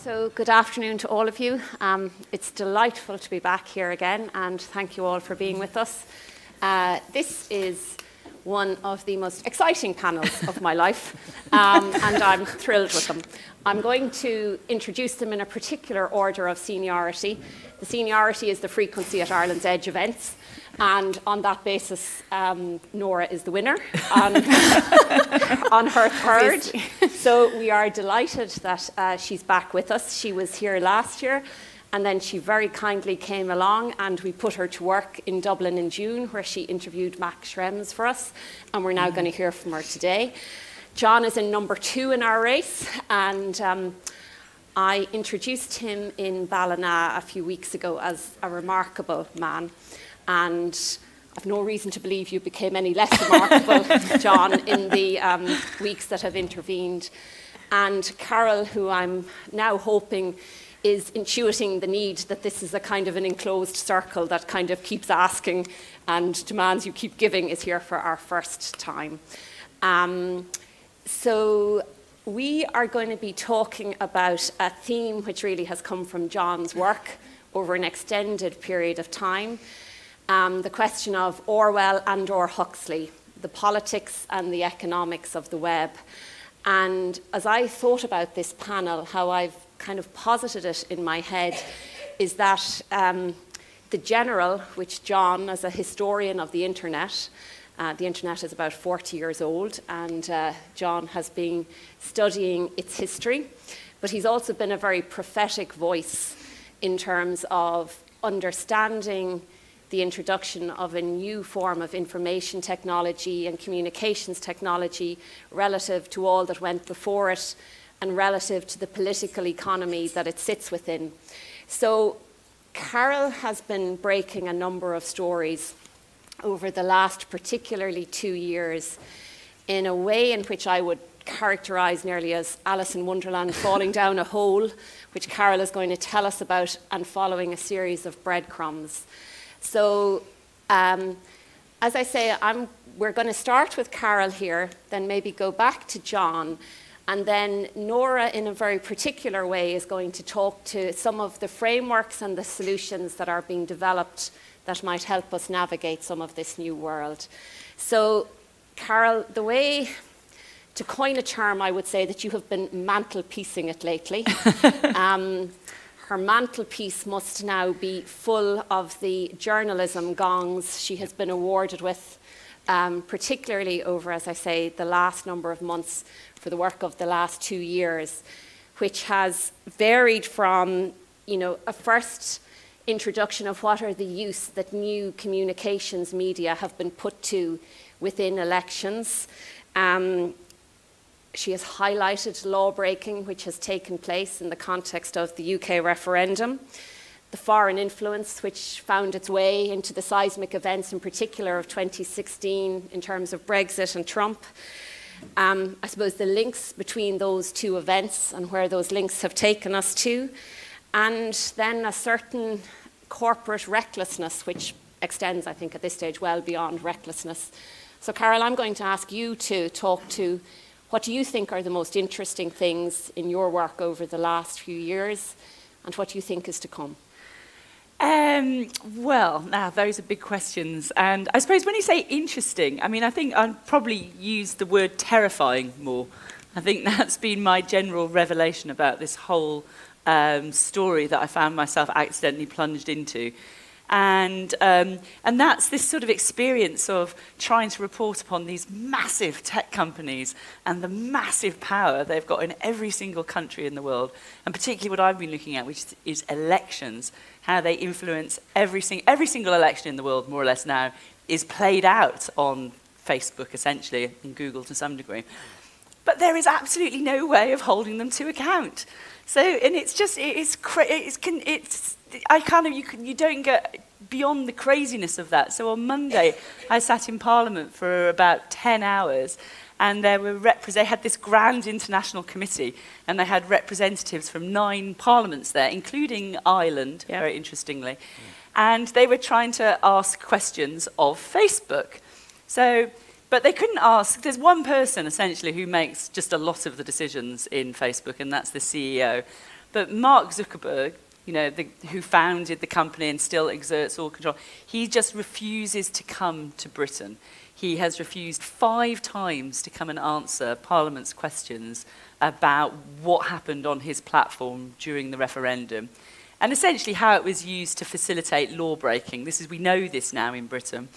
So good afternoon to all of you. It's delightful to be back here again, and thank you all for being with us. This is one of the most exciting panels of my life, and I'm thrilled with them. I'm going to introduce them in a particular order of seniority. The seniority is the frequency at Ireland's Edge events, and on that basis, Nora is the winner on her third. So we are delighted that she's back with us. She was here last year, and then she very kindly came along, and we put her to work in Dublin in June, where she interviewed Max Schrems for us, and we're now going to hear from her today. John is in number 2 in our race, and I introduced him in Ballina a few weeks ago as a remarkable man, and I've no reason to believe you became any less remarkable, John, in the weeks that have intervened. And Carole, who I'm now hoping is intuiting the need that this is a kind of an enclosed circle that kind of keeps asking and demands you keep giving, is here for our first time. So we are going to be talking about a theme which really has come from John's work over an extended period of time. The question of Orwell and/or Huxley, the politics and the economics of the web. And as I thought about this panel, how I've kind of posited it in my head is that the general, which John, as a historian of the internet is about 40 years old, and John has been studying its history, but he's also been a very prophetic voice in terms of understanding the introduction of a new form of information technology and communications technology relative to all that went before it and relative to the political economy that it sits within. So Carole has been breaking a number of stories over the last particularly 2 years in a way in which I would characterize nearly as Alice in Wonderland falling down a hole, which Carole is going to tell us about, and following a series of breadcrumbs. So, as I say, we're going to start with Carole here, then maybe go back to John, and then Nora, in a very particular way, is going to talk to some of the frameworks and the solutions that are being developed that might help us navigate some of this new world. So, Carole, the way to coin a term, I would say that you have been mantelpiecing it lately. Her mantelpiece must now be full of the journalism gongs she has been awarded with, particularly over, as I say, the last number of months for the work of the last 2 years, which has varied from, a first introduction of what are the use that new communications media have been put to within elections. She has highlighted law-breaking which has taken place in the context of the UK referendum, the foreign influence which found its way into the seismic events in particular of 2016 in terms of Brexit and Trump. I suppose the links between those two events and where those links have taken us to, and then a certain corporate recklessness which extends, I think, at this stage well beyond recklessness. So, Carole, I'm going to ask you to talk to what do you think are the most interesting things in your work over the last few years, and what do you think is to come? Well, now those are big questions. And I suppose when you say interesting, I think I'd probably use the word terrifying more. I think that's been my general revelation about this whole story that I found myself accidentally plunged into. And that's this sort of experience of trying to report upon these massive tech companies and the massive power they've got in every single country in the world, and particularly what I've been looking at, which is elections, how they influence every single election in the world, more or less now, is played out on Facebook, essentially, and Google to some degree. But there is absolutely no way of holding them to account. So, and it's just, you don't get beyond the craziness of that. So on Monday, I sat in Parliament for about 10 hours, and they had this grand international committee, and they had representatives from 9 parliaments there, including Ireland, very interestingly. And they were trying to ask questions of Facebook. So, but they couldn't ask, there's one person essentially who makes just a lot of the decisions in Facebook, and that's the CEO. But Mark Zuckerberg, you know, who founded the company and still exerts all control, he just refuses to come to Britain. He has refused 5 times to come and answer Parliament's questions about what happened on his platform during the referendum, and essentially how it was used to facilitate law breaking. We know this now in Britain.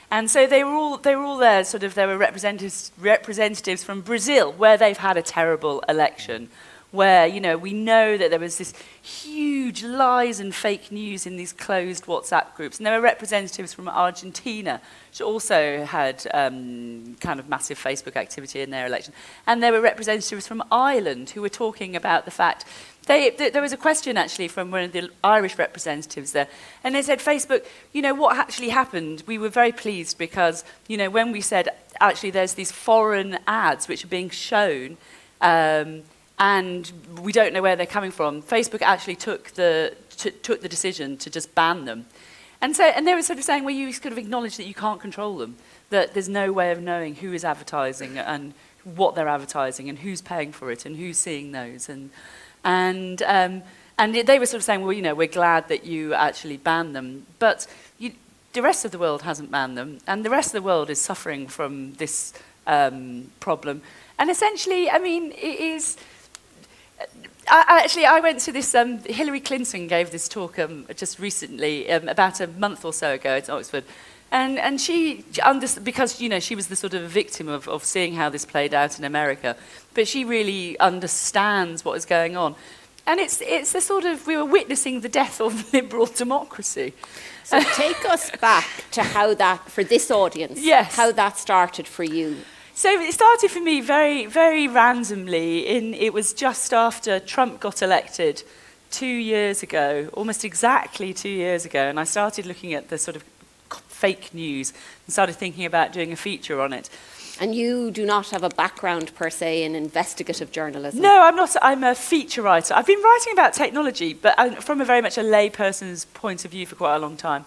And so they were all there. There were representatives from Brazil, where they've had a terrible election, where, you know, we know that there was this huge lies and fake news in these closed WhatsApp groups. And there were representatives from Argentina, which also had kind of massive Facebook activity in their election. And there were representatives from Ireland who were talking about the fact there was a question actually from one of the Irish representatives there, and they said, Facebook, you know, what actually happened? We were very pleased because, you know, when we said, actually, there's these foreign ads which are being shown, and we don't know where they're coming from, Facebook actually took the decision to just ban them. And they were sort of saying, well, you sort of acknowledge that you can't control them, that there's no way of knowing who is advertising and what they're advertising and who's paying for it and who's seeing those. And they were sort of saying, well, you know, we're glad that you actually banned them, but the rest of the world hasn't banned them, and the rest of the world is suffering from this problem. And essentially, I mean, it is... I went to this, Hillary Clinton gave this talk just recently, about a month or so ago at Oxford, and she, because, you know, she was the sort of victim of seeing how this played out in America, but she really understands what is going on. And it's the sort of, we were witnessing the death of liberal democracy. So take us back to how that, for this audience, yes, how that started for you. So it started for me very, very randomly. It was just after Trump got elected 2 years ago, almost exactly 2 years ago, and I started looking at the sort of fake news and started thinking about doing a feature on it. And you do not have a background, per se, in investigative journalism? No, I'm not. I'm a feature writer. I've been writing about technology, but from a very much a layperson's point of view for quite a long time.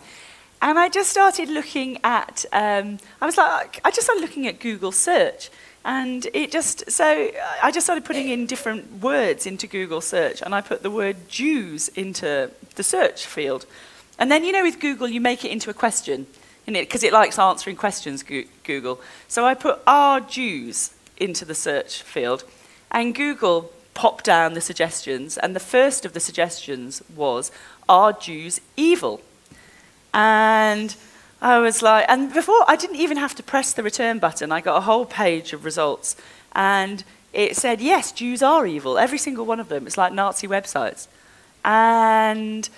And I just started looking at, I just started looking at Google search. And I just started putting in different words into Google search. And I put the word Jews into the search field. And then, you know, with Google, you make it into a question, because it likes answering questions, Google. So I put "Are Jews" into the search field. And Google popped down the suggestions. And the first of the suggestions was, "Are Jews evil?" And I was like, and before, I didn't even have to press the return button. I got a whole page of results. And it said, yes, Jews are evil, every single one of them. It's like Nazi websites. And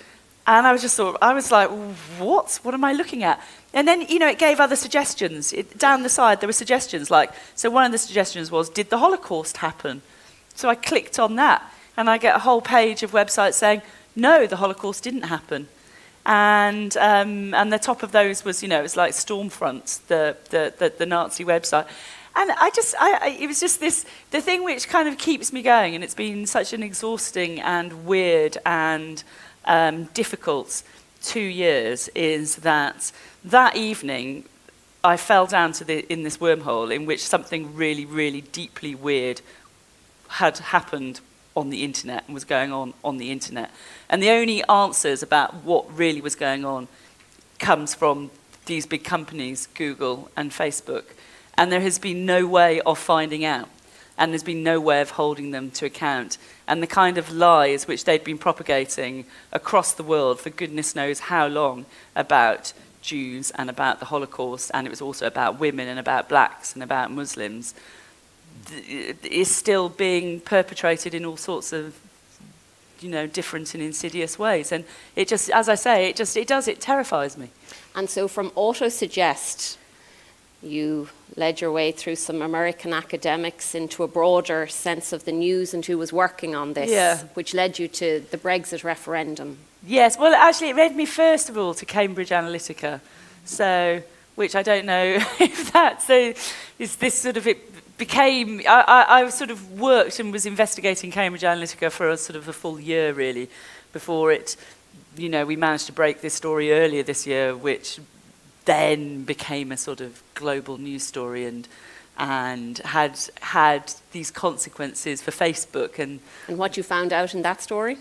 I was just sort of, I was like, what? What am I looking at? And then, you know, it gave other suggestions. Down the side, there were suggestions like, so one of the suggestions was, did the Holocaust happen? So I clicked on that, and I get a whole page of websites saying, no, the Holocaust didn't happen. And the top of those was, you know, it was like Stormfront, the Nazi website. And it was just the thing which kind of keeps me going, and it's been such an exhausting and weird and difficult 2 years, is that evening I fell down in this wormhole in which something really, really deeply weird had happened on the internet and was going on the internet. And the only answers about what really was going on comes from these big companies, Google and Facebook. And there has been no way of finding out. And there's been no way of holding them to account. And the kind of lies which they'd been propagating across the world for goodness knows how long about Jews and about the Holocaust, and it was also about women and about blacks and about Muslims, is still being perpetrated in all sorts of, you know, different and insidious ways. And it just, as I say, it terrifies me. And so from Autosuggest, you led your way through some American academics into a broader sense of the news and who was working on this, yeah, which led you to the Brexit referendum. Yes, well, actually, it led me first of all to Cambridge Analytica, so, which I don't know if that's, so is this sort of, it became, I sort of worked and was investigating Cambridge Analytica for a sort of a full year, really, before it, you know, we managed to break this story earlier this year, which then became a sort of global news story, and and had these consequences for Facebook. And what you found out in that story?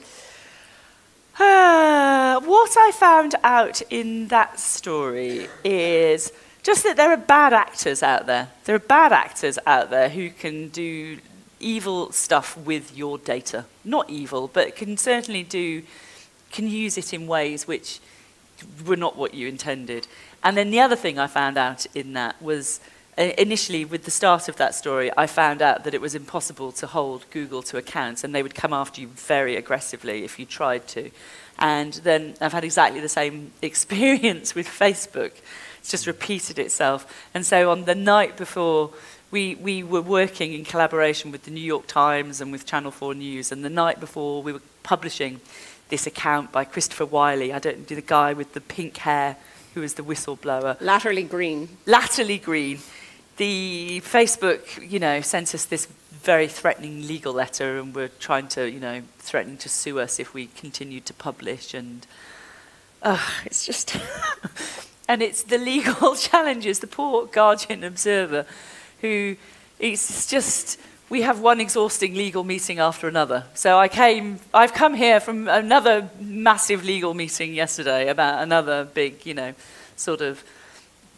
What I found out in that story is just that there are bad actors out there. There are bad actors out there who can do evil stuff with your data. Not evil, but can certainly can use it in ways which were not what you intended. And then the other thing I found out in that was, initially with the start of that story, I found out that it was impossible to hold Google to account, and they would come after you very aggressively if you tried to. And then I've had exactly the same experience with Facebook. It's just repeated itself. And so on the night before, we were working in collaboration with the New York Times and with Channel 4 News, and the night before we were publishing this account by Christopher Wiley, the guy with the pink hair who was the whistleblower. Latterly green. Latterly green. The Facebook, sent us this very threatening legal letter, and were trying to, threatening to sue us if we continued to publish, and it's just... And it's the legal challenges, the poor Guardian observer, who, it's just, we have one exhausting legal meeting after another. So I've come here from another massive legal meeting yesterday about another big, sort of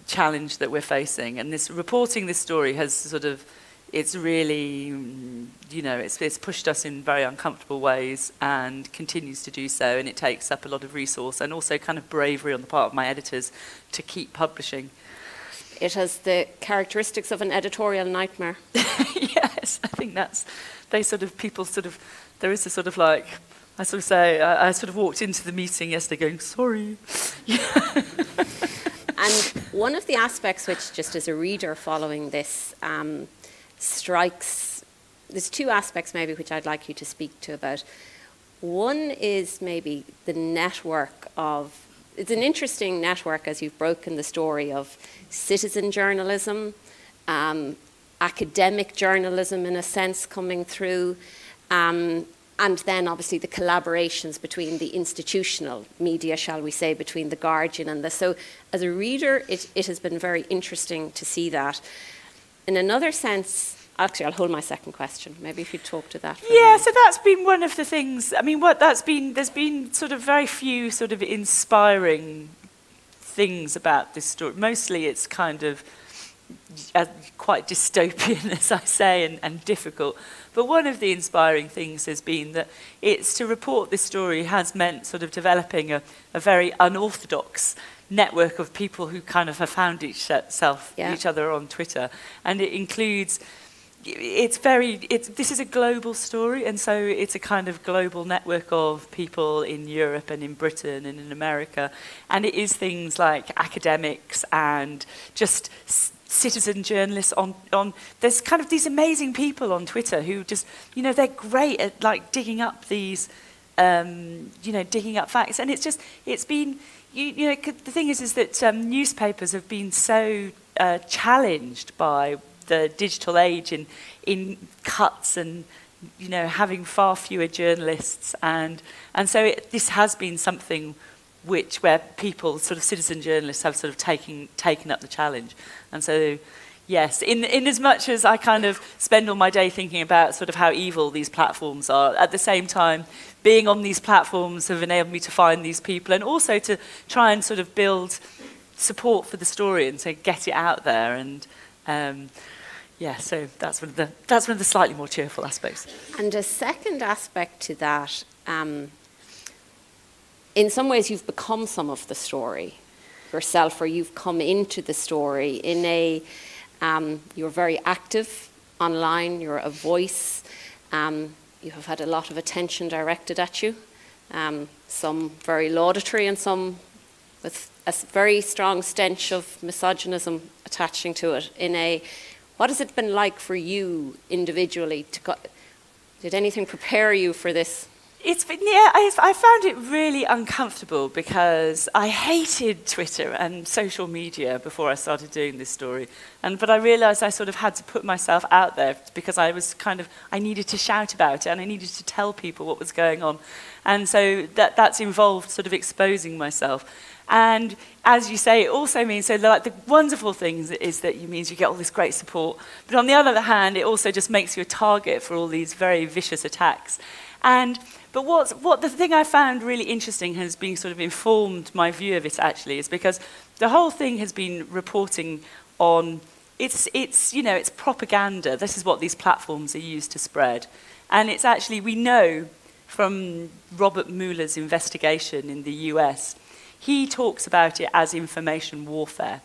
challenge that we're facing. And reporting this story has it's really, it's pushed us in very uncomfortable ways and continues to do so, and it takes up a lot of resource and also kind of bravery on the part of my editors to keep publishing. It has the characteristics of an editorial nightmare. Yes, I think there is a sort of like, I sort of say, I sort of walked into the meeting yesterday going, sorry. And one of the aspects which, just as a reader following this, strikes, there's two aspects maybe which I'd like you to speak to about. One is maybe the network of, it's an interesting network as you've broken the story of citizen journalism, academic journalism in a sense coming through, and then obviously the collaborations between the institutional media, shall we say, between the Guardian and so as a reader it has been very interesting to see that. In another sense, actually I'll hold my second question, maybe if you talk to that. Yeah, so that's been one of the things, I mean, there's been sort of very few sort of inspiring things about this story. Mostly it's kind of quite dystopian, as I say, and difficult. But one of the inspiring things has been that it's to report this story has meant sort of developing a very unorthodox network of people who kind of have found each other on Twitter. And it includes, this is a global story, and so it's a kind of global network of people in Europe and in Britain and in America. And it is things like academics and just citizen journalists on there's kind of these amazing people on Twitter who just, they're great at like digging up these, digging up facts. And it's been, the thing is that newspapers have been so challenged by the digital age in cuts and, having far fewer journalists. And so this has been something where people, sort of citizen journalists, have sort of taken up the challenge. And so, yes, in as much as I kind of spend all my day thinking about sort of how evil these platforms are, at the same time, being on these platforms have enabled me to find these people and also to try and sort of build support for the story and to get it out there. And so that's one of the slightly more cheerful aspects. And a second aspect to that, in some ways you've become some of the story yourself, or you've come into the story in you're very active online, you're a voice, you have had a lot of attention directed at you, some very laudatory and some with a very strong stench of misogynism attaching to it. What has it been like for you individually? Did anything prepare you for this? It's been, yeah, I found it really uncomfortable because I hated Twitter and social media before I started doing this story. But I realised I sort of had to put myself out there because I needed to shout about it and I needed to tell people what was going on. And so that's involved sort of exposing myself. And as you say, it also means, so like the wonderful thing is that it means you get all this great support. But on the other hand, it also just makes you a target for all these very vicious attacks. But what the thing I found really interesting has been sort of informed my view of it actually, is because the whole thing has been reporting on, it's propaganda. This is what these platforms are used to spread. And it's actually, we know from Robert Mueller's investigation in the US, he talks about it as information warfare,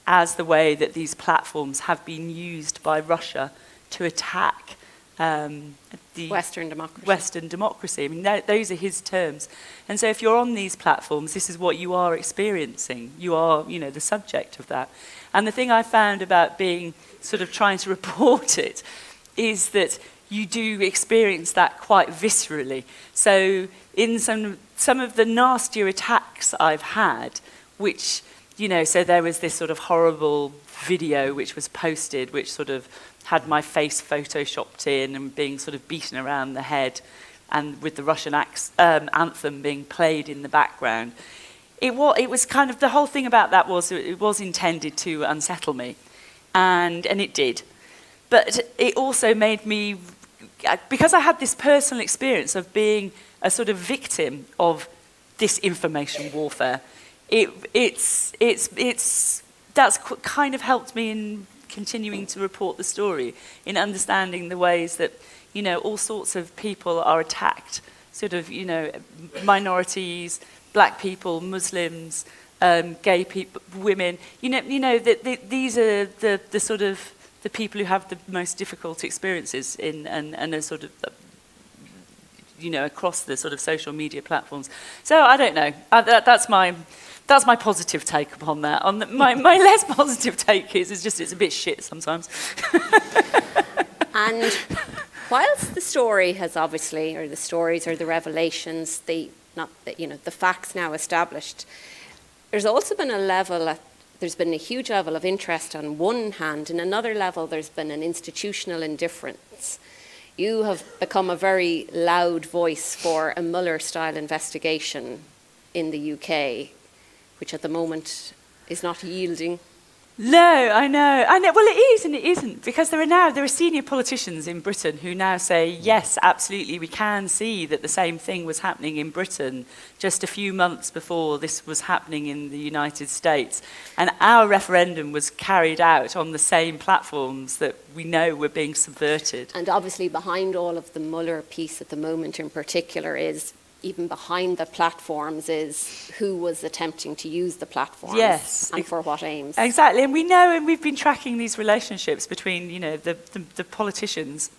as the way that these platforms have been used by Russia to attack the Western democracy. Western democracy. I mean, those are his terms. And so if you're on these platforms, this is what you are experiencing. You are, the subject of that. And the thing I found about being sort of trying to report it is that you do experience that quite viscerally. So in some of the nastier attacks I've had, which, so there was this sort of horrible video which was posted, which sort of had my face photoshopped in and being sort of beaten around the head, and with the Russian anthem being played in the background. It was kind of, the whole thing about that was it was intended to unsettle me, and it did. But it also made me, because I had this personal experience of being a sort of victim of this information warfare, that's kind of helped me in continuing to report the story, in understanding the ways that, all sorts of people are attacked, sort of, minorities, black people, Muslims, gay people, women, these are the sort of the people who have the most difficult experiences and are sort of, across the sort of social media platforms. So I don't know. That's my positive take upon that. My less positive take is it's a bit shit sometimes. And whilst the story has obviously, or the stories or the revelations, the facts now established, there's also been there's been a huge level of interest on one hand, and another level there's been an institutional indifference. You have become a very loud voice for a Mueller-style investigation in the UK, which at the moment is not yielding. No, I know. Well, it is and it isn't, because there are senior politicians in Britain who now say, yes, absolutely, we can see that the same thing was happening in Britain just a few months before this was happening in the United States. And our referendum was carried out on the same platforms that we know were being subverted. And obviously behind all of the Mueller piece at the moment in particular is, even behind the platforms, is who was attempting to use the platforms, yes, and for what aims. Exactly, and we know, and we've been tracking these relationships between, the politicians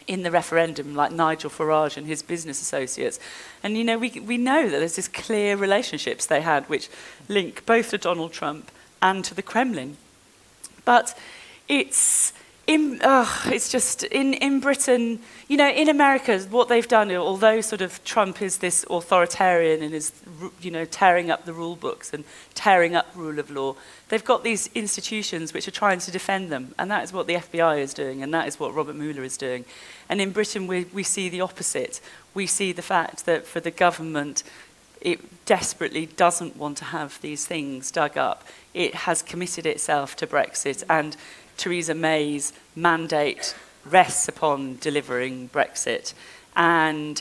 in the referendum, like Nigel Farage and his business associates. And, we know that there's this clear relationships they had which link both to Donald Trump and to the Kremlin. But it's just in Britain, in America, what they've done, although sort of Trump is this authoritarian and is, tearing up the rule books and tearing up rule of law, they've got these institutions which are trying to defend them, and that is what the FBI is doing, and that is what Robert Mueller is doing. And in Britain, we see the opposite. We see the fact that for the government, it desperately doesn't want to have these things dug up. It has committed itself to Brexit, and Theresa May's mandate rests upon delivering Brexit. And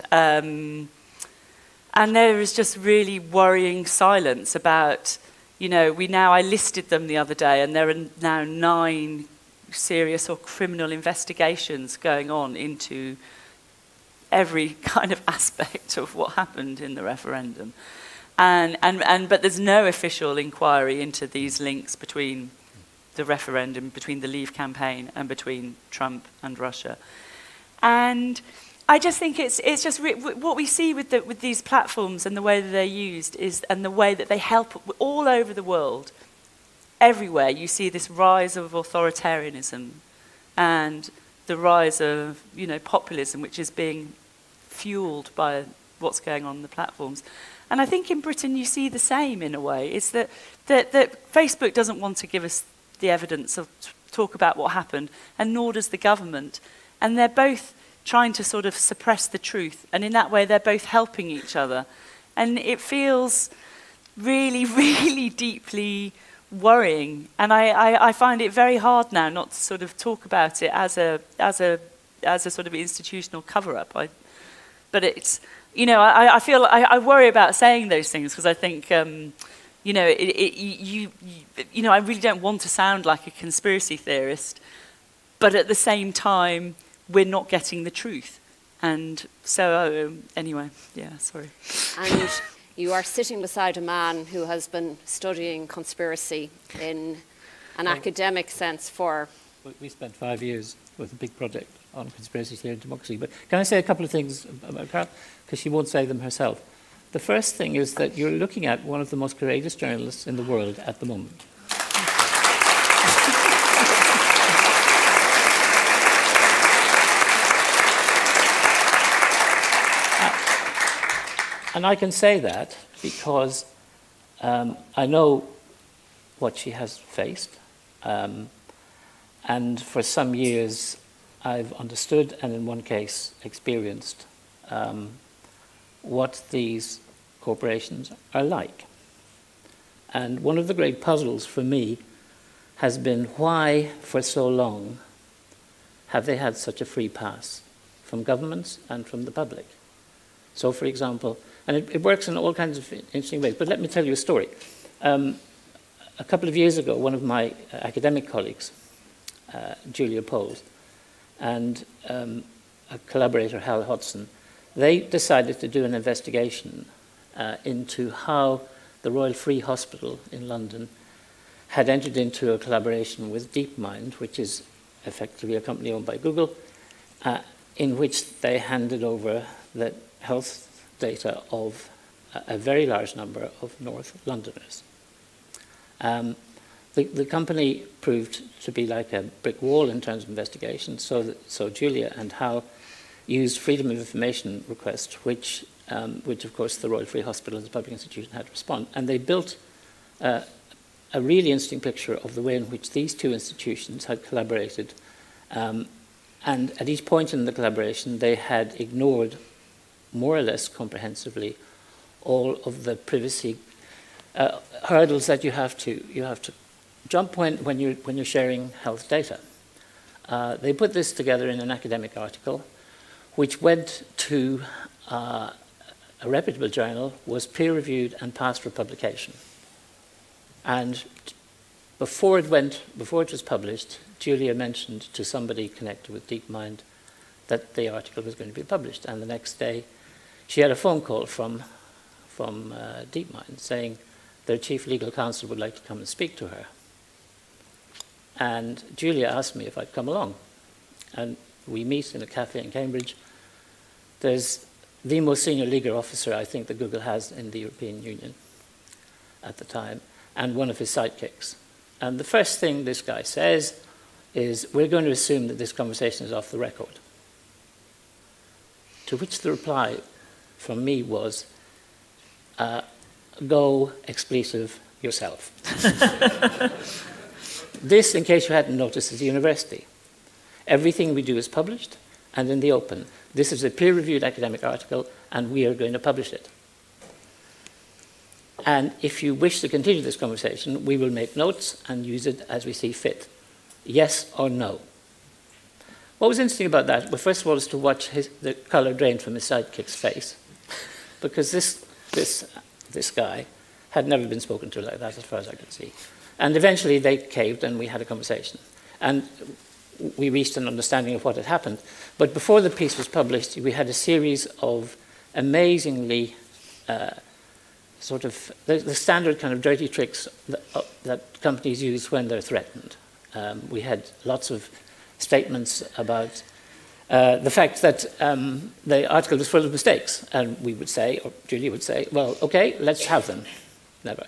there is just really worrying silence about, I listed them the other day, and there are now 9 serious or criminal investigations going on into every kind of aspect of what happened in the referendum. But there's no official inquiry into these links between the referendum, between the Leave campaign, and between Trump and Russia. And I just think it's just what we see with these platforms and the way that they're used and the way that they help all over the world. Everywhere you see this rise of authoritarianism and the rise of populism, which is being fueled by what's going on in the platforms. And I think in Britain you see the same in a way. It's that Facebook doesn't want to give us the evidence of talk about what happened, and nor does the government. And they're both trying to sort of suppress the truth, and in that way they're both helping each other. And it feels really, really deeply worrying. And I find it very hard now not to sort of talk about it as a sort of institutional cover-up. But it's, you know, I feel I worry about saying those things because I think, you know, you know, I really don't want to sound like a conspiracy theorist, but at the same time, we're not getting the truth. And so, anyway, yeah, sorry. And you are sitting beside a man who has been studying conspiracy in an academic sense for... We spent 5 years with a big project on conspiracy theory and democracy. But can I say a couple of things about Carole? Because she won't say them herself. The first thing is that you're looking at one of the most courageous journalists in the world at the moment. And I can say that because I know what she has faced. And for some years, I've understood and in one case experienced what these corporations are like. And one of the great puzzles for me has been why, for so long, have they had such a free pass from governments and from the public? So, for example, and it works in all kinds of interesting ways, but let me tell you a story. A couple of years ago, one of my academic colleagues, Julia Poles, and a collaborator, Hal Hodson, they decided to do an investigation into how the Royal Free Hospital in London had entered into a collaboration with DeepMind, which is effectively a company owned by Google, in which they handed over the health data of a very large number of North Londoners. The company proved to be like a brick wall in terms of investigation, so Julia and Hal used freedom of information requests, which of course the Royal Free Hospital as a public institution had to respond, and they built a really interesting picture of the way in which these two institutions had collaborated, and at each point in the collaboration they had ignored more or less comprehensively all of the privacy hurdles that you have to jump when you're sharing health data. They put this together in an academic article, which went to a reputable journal, was peer-reviewed and passed for publication. And before it was published, Julia mentioned to somebody connected with DeepMind that the article was going to be published, and the next day she had a phone call from DeepMind saying their chief legal counsel would like to come and speak to her. And Julia asked me if I'd come along. And we meet in a cafe in Cambridge. There's the most senior legal officer I think that Google has in the European Union at the time, and one of his sidekicks. And the first thing this guy says is, we're going to assume that this conversation is off the record. To which the reply from me was, go expletive yourself. This, in case you hadn't noticed, is a university. Everything we do is published and in the open. This is a peer-reviewed academic article, and we are going to publish it. And if you wish to continue this conversation, we will make notes and use it as we see fit. Yes or no? What was interesting about that, well, first of all, is to watch the colour drain from his sidekick's face, because this guy had never been spoken to like that, as far as I could see. And eventually they caved, and we had a conversation. And we reached an understanding of what had happened. But before the piece was published, we had a series of amazingly sort of the standard kind of dirty tricks that companies use when they're threatened. We had lots of statements about the fact that the article was full of mistakes, and we would say, or Julia would say, well, okay, let's have them. Never.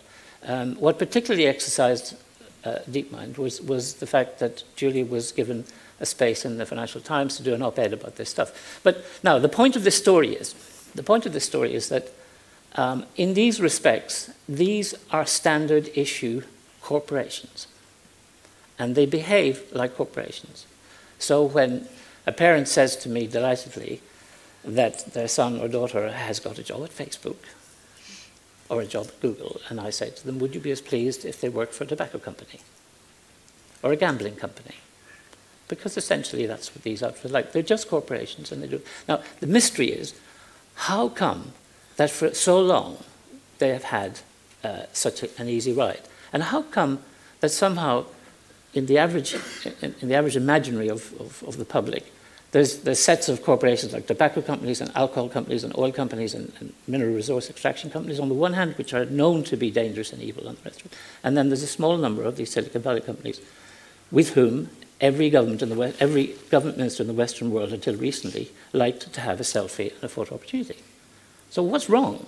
What particularly exercised DeepMind was the fact that Julia was given a space in the Financial Times to do an op-ed about this stuff. But now, the point of this story is that in these respects, these are standard issue corporations, and they behave like corporations. So when a parent says to me delightedly that their son or daughter has got a job at Facebook, or a job at Google, and I say to them, would you be as pleased if they worked for a tobacco company or a gambling company? Because essentially that's what these outfits are like. They're just corporations, and they do. Now, the mystery is, how come that for so long they have had such an easy ride? And how come that somehow in the average imaginary of the public, there's sets of corporations like tobacco companies and alcohol companies and oil companies and mineral resource extraction companies on the one hand, which are known to be dangerous and evil, and the rest of it. And then there's a small number of these Silicon Valley companies with whom every government minister in the Western world until recently liked to have a selfie and a photo opportunity. So what's wrong?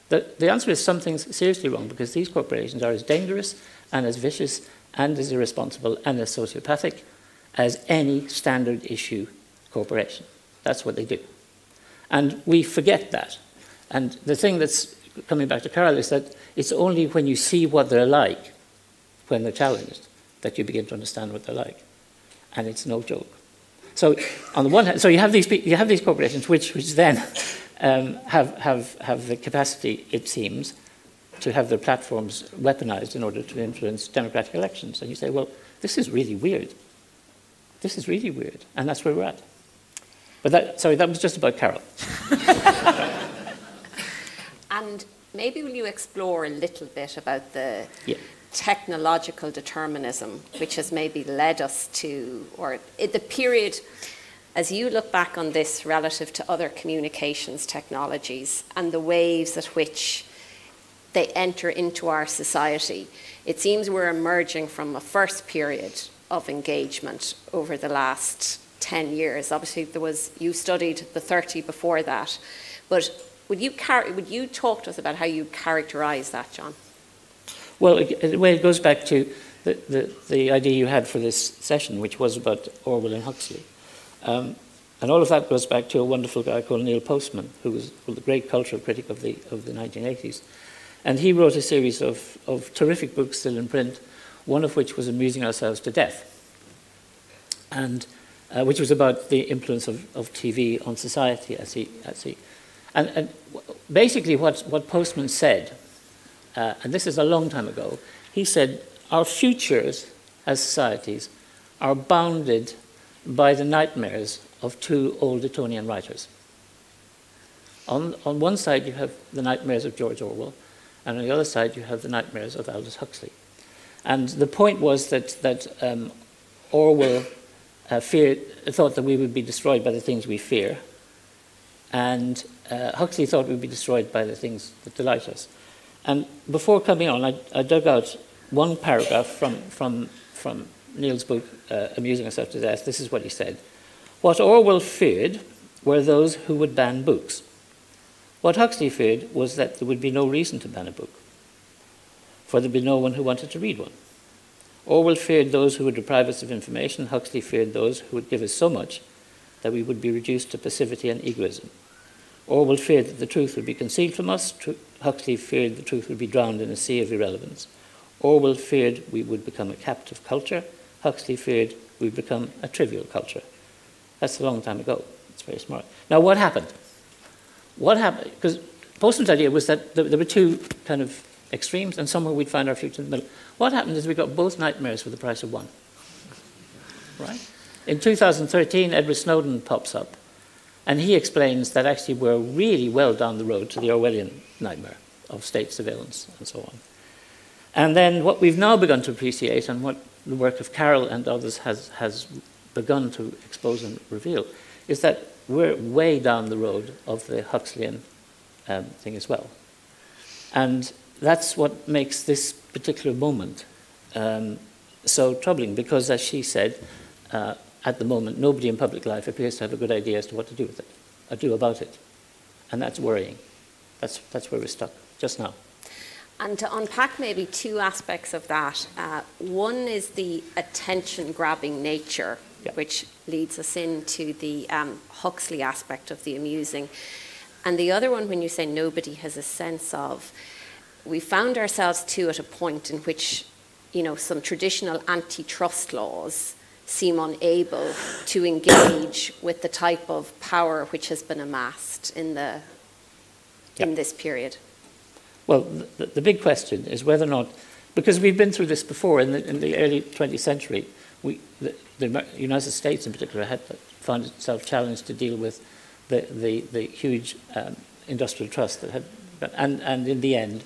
The answer is something's seriously wrong, because these corporations are as dangerous and as vicious and as irresponsible and as sociopathic as any standard issue corporation. That's what they do. And we forget that. And the thing that's coming back to Carole is that it's only when you see what they're like, when they're challenged, that you begin to understand what they're like. And it's no joke. So on the one hand, so you have these corporations which then have the capacity, it seems, to have their platforms weaponized in order to influence democratic elections. And you say, well, this is really weird. This is really weird. And that's where we're at. But that was just about Carole. And maybe will you explore a little bit about the technological determinism which has maybe led us to, or the period, as you look back on this relative to other communications technologies and the waves at which they enter into our society, it seems we're emerging from a first period of engagement over the last 10 years. Obviously, you studied the 30 before that, but would you talk to us about how you characterize that, John? Well, it goes back to the idea you had for this session, which was about Orwell and Huxley. And all of that goes back to a wonderful guy called Neil Postman, who was the great cultural critic of the 1980s. And he wrote a series of terrific books still in print, one of which was Amusing Ourselves to Death, and which was about the influence of TV on society and basically what Postman said, and this is a long time ago, he said, our futures as societies are bounded by the nightmares of two old Etonian writers. On one side you have the nightmares of George Orwell, and on the other side you have the nightmares of Aldous Huxley. And the point was that Orwell thought that we would be destroyed by the things we fear, and Huxley thought we'd be destroyed by the things that delight us. And before coming on, I dug out one paragraph from Neil's book, Amusing Ourselves to Death. This is what he said. What Orwell feared were those who would ban books. What Huxley feared was that there would be no reason to ban a book, for there'd be no one who wanted to read one. Orwell feared those who would deprive us of information. Huxley feared those who would give us so much that we would be reduced to passivity and egoism. Orwell feared that the truth would be concealed from us. Huxley feared the truth would be drowned in a sea of irrelevance. Orwell feared we would become a captive culture. Huxley feared we'd become a trivial culture. That's a long time ago. It's very smart. Now, what happened? What happened? Because Postman's idea was that there were two kind of extremes, and somewhere we'd find our future in the middle. What happened is we got both nightmares for the price of one. Right? In 2013, Edward Snowden pops up, and he explains that actually we're really well down the road to the Orwellian nightmare of state surveillance and so on. And then what we've now begun to appreciate, and what the work of Carole and others has begun to expose and reveal, is that we're way down the road of the Huxleyan thing as well. And that's what makes this particular moment so troubling, because, as she said, at the moment, nobody in public life appears to have a good idea as to what to do with it, or do about it. And that's worrying. That's where we're stuck, just now. And to unpack maybe two aspects of that, one is the attention-grabbing nature, which leads us into the Huxley aspect of the amusing. And the other one, when you say nobody has a sense of, we found ourselves too at a point in which, some traditional antitrust laws seem unable to engage with the type of power which has been amassed in this period. Well, the big question is whether or not, because we've been through this before in the early 20th century, the United States in particular found itself challenged to deal with the huge industrial trust that had, and in the end,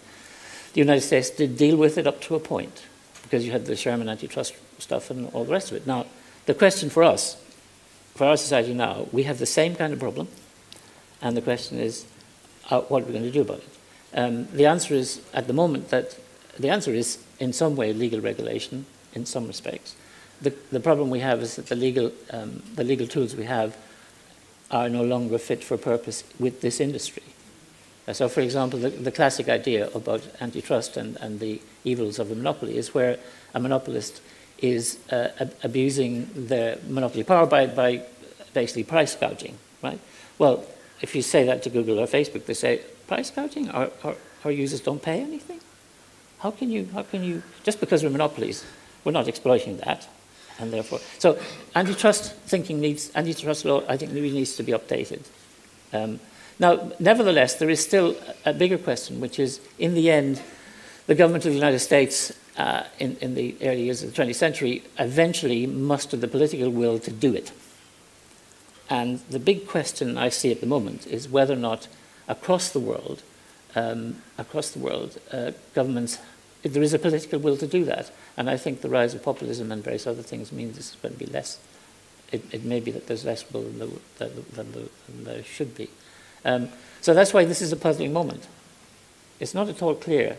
the United States did deal with it up to a point, because you had the Sherman antitrust stuff and all the rest of it. Now, the question for us, for our society now, we have the same kind of problem, and the question is, what are we going to do about it? The answer is, at the moment, the answer is, in some way, legal regulation, in some respects. The problem we have is that the legal tools we have are no longer fit for purpose with this industry. So, for example, the classic idea about antitrust and the evils of a monopoly is where a monopolist is abusing their monopoly power by basically price gouging, right? Well, if you say that to Google or Facebook, they say, price gouging? Our users don't pay anything? How can you, just because we're monopolies, we're not exploiting that, and therefore, so antitrust law, I think, really needs to be updated. Now, nevertheless, there is still a bigger question, which is, in the end, the government of the United States in the early years of the 20th century eventually mustered the political will to do it. And the big question I see at the moment is whether or not across the world, governments, there is a political will to do that. And I think the rise of populism and various other things means this is going to be less. It may be that there's less will than there should be. So that's why this is a puzzling moment. It's not at all clear.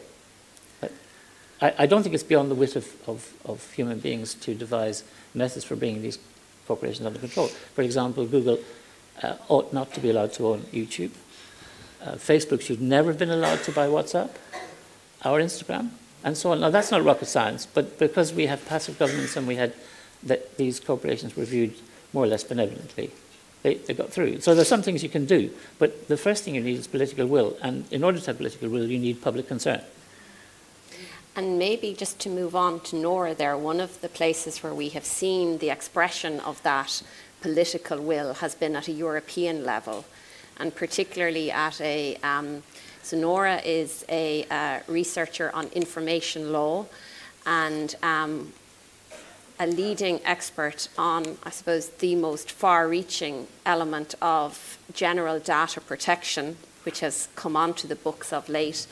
I don't think it's beyond the wit of human beings to devise methods for bringing these corporations under control. For example, Google ought not to be allowed to own YouTube. Facebook should never have been allowed to buy WhatsApp, or Instagram, and so on. Now, that's not rocket science, but because we have passive governments and we had these corporations were viewed more or less benevolently, they got through. So there's some things you can do, but the first thing you need is political will, and in order to have political will, you need public concern. And maybe just to move on to Nora there, one of the places where we have seen the expression of that political will has been at a European level, and particularly at a, so Nora is a researcher on information law and a leading expert on, I suppose, the most far-reaching element of general data protection, which has come onto the books of late,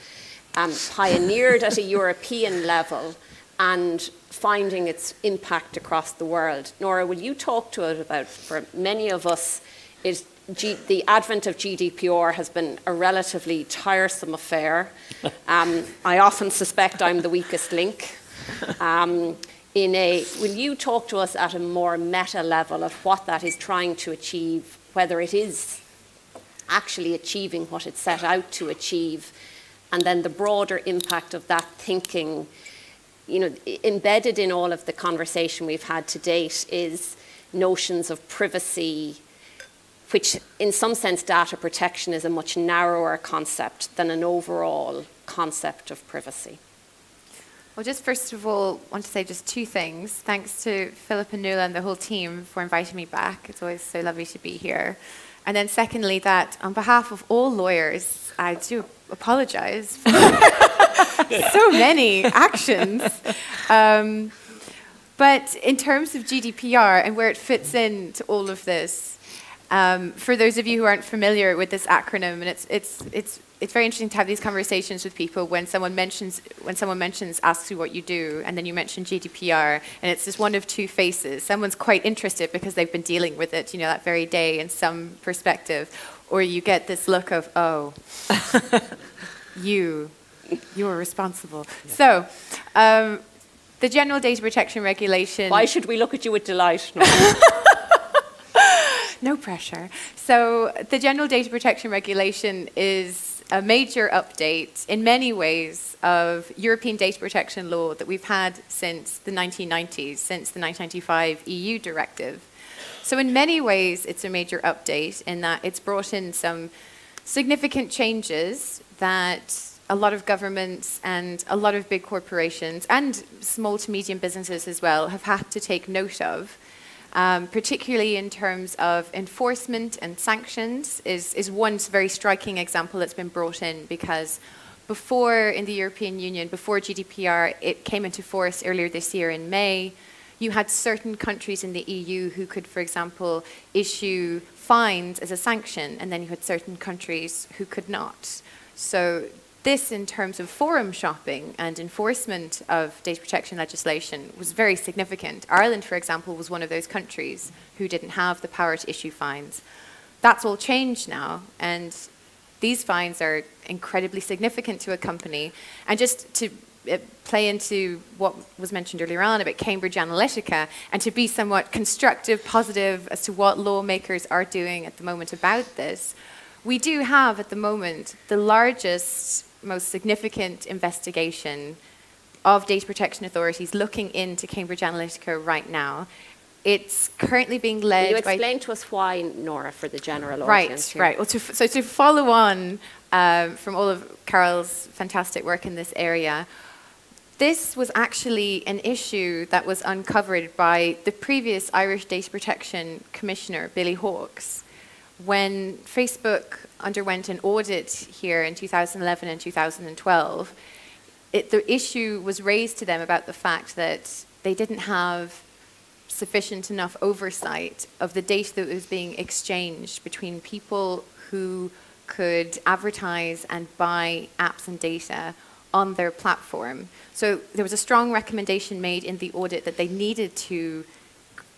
pioneered at a European level and finding its impact across the world. Nora, will you talk to us about, for many of us, the advent of GDPR has been a relatively tiresome affair. I often suspect I'm the weakest link. Will you talk to us at a more meta level of what that is trying to achieve, whether it is actually achieving what it set out to achieve, and then the broader impact of that thinking? You know, embedded in all of the conversation we've had to date is notions of privacy, which in some sense data protection is a much narrower concept than an overall concept of privacy. Well, just first of all, I want to say just two things. Thanks to Philip and Nuala and the whole team for inviting me back. It's always so lovely to be here. And then secondly, that on behalf of all lawyers, I do apologize for so many actions. But in terms of GDPR and where it fits into all of this, for those of you who aren't familiar with this acronym, and it's very interesting to have these conversations with people when someone mentions asks you what you do, and then you mention GDPR, and it's just one of two faces. Someone's quite interested because they've been dealing with it, you know, that very day in some perspective, or you get this look of, oh, you're responsible. Yeah. So, the General Data Protection Regulation. Why should we look at you with delight? No pressure. So the General Data Protection Regulation is a major update in many ways of European data protection law that we've had since the 1990s, since the 1995 EU directive. So in many ways, it's a major update in that it's brought in some significant changes that a lot of governments and a lot of big corporations and small to medium businesses as well have had to take note of. Particularly in terms of enforcement and sanctions is one very striking example that's been brought in, because before in the European Union, before GDPR, it came into force earlier this year in May, you had certain countries in the EU who could, for example, issue fines as a sanction, and then you had certain countries who could not. So this, in terms of forum shopping and enforcement of data protection legislation, was very significant. Ireland, for example, was one of those countries who didn't have the power to issue fines. That's all changed now, and these fines are incredibly significant to a company. And just to play into what was mentioned earlier on about Cambridge Analytica, and to be somewhat constructive, positive as to what lawmakers are doing at the moment about this, we do have at the moment the largest, most significant investigation of data protection authorities looking into Cambridge Analytica right now. It's currently being led by... Will you explain to us why, Nora, for the general Right, audience here? right. Well, so to follow on from all of Carole's fantastic work in this area, this was actually an issue that was uncovered by the previous Irish Data Protection Commissioner, Billy Hawkes. When Facebook underwent an audit here in 2011 and 2012, the issue was raised to them about the fact that they didn't have sufficient enough oversight of the data that was being exchanged between people who could advertise and buy apps and data on their platform. So there was a strong recommendation made in the audit that they needed to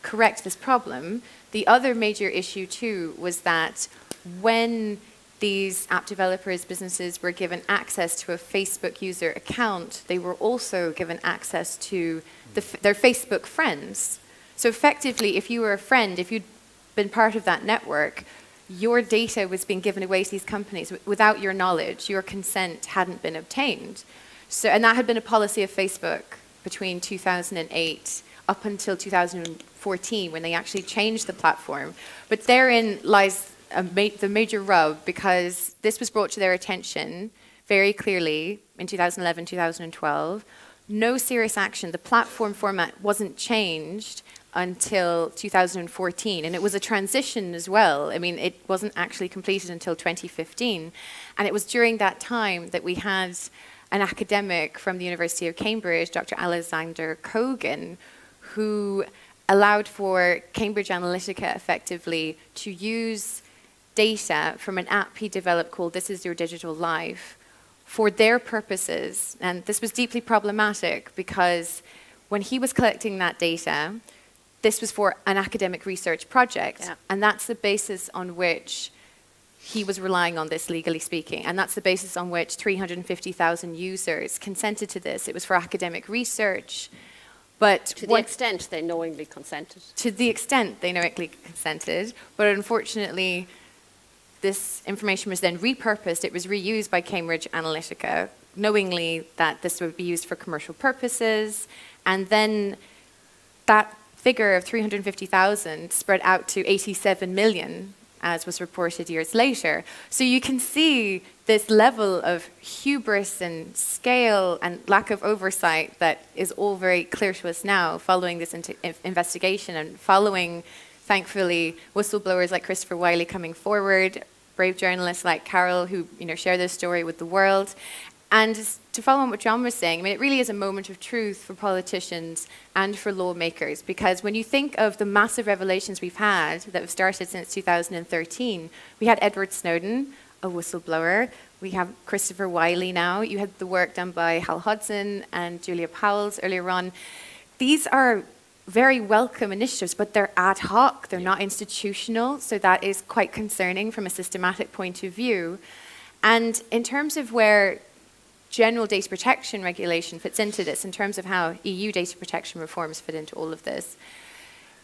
correct this problem. The other major issue too was that when these app developers, businesses were given access to a Facebook user account, they were also given access to their Facebook friends. So effectively, if you were a friend, if you'd been part of that network, your data was being given away to these companies without your knowledge. Your consent hadn't been obtained. So, and that had been a policy of Facebook between 2008 up until 2014, when they actually changed the platform. But therein lies the major rub, because this was brought to their attention very clearly in 2011, 2012. No serious action. The platform format wasn't changed until 2014, and it was a transition as well. I mean, it wasn't actually completed until 2015, and it was during that time that we had an academic from the University of Cambridge, Dr. Alexander Kogan, who allowed for Cambridge Analytica effectively to use data from an app he developed called This Is Your Digital Life for their purposes. And this was deeply problematic because when he was collecting that data, this was for an academic research project. Yeah. And that's the basis on which he was relying on this, legally speaking. And that's the basis on which 350,000 users consented to this. It was for academic research. But to the extent they knowingly consented. To the extent they knowingly consented. But unfortunately, this information was then repurposed. It was reused by Cambridge Analytica, knowingly that this would be used for commercial purposes. And then that figure of 350,000 spread out to 87 million, as was reported years later. So you can see this level of hubris and scale and lack of oversight that is all very clear to us now following this investigation and following, thankfully, whistleblowers like Christopher Wiley coming forward, brave journalists like Carole who share this story with the world. And to follow on what John was saying, I mean, it really is a moment of truth for politicians and for lawmakers, because when you think of the massive revelations we've had that have started since 2013, we had Edward Snowden, a whistleblower. We have Christopher Wiley now. You had the work done by Hal Hodson and Julia Powells earlier on. These are very welcome initiatives, but they're ad hoc. They're not institutional, so that is quite concerning from a systematic point of view. And in terms of where general data protection regulation fits into this, in terms of how EU data protection reforms fit into all of this,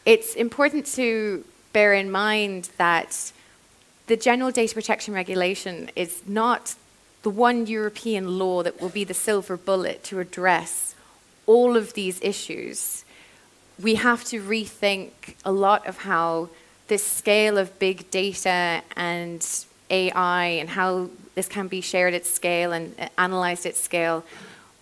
it's important to bear in mind that the general data protection regulation is not the one European law that will be the silver bullet to address all of these issues. We have to rethink a lot of how this scale of big data and AI and how this can be shared at scale and analyzed at scale.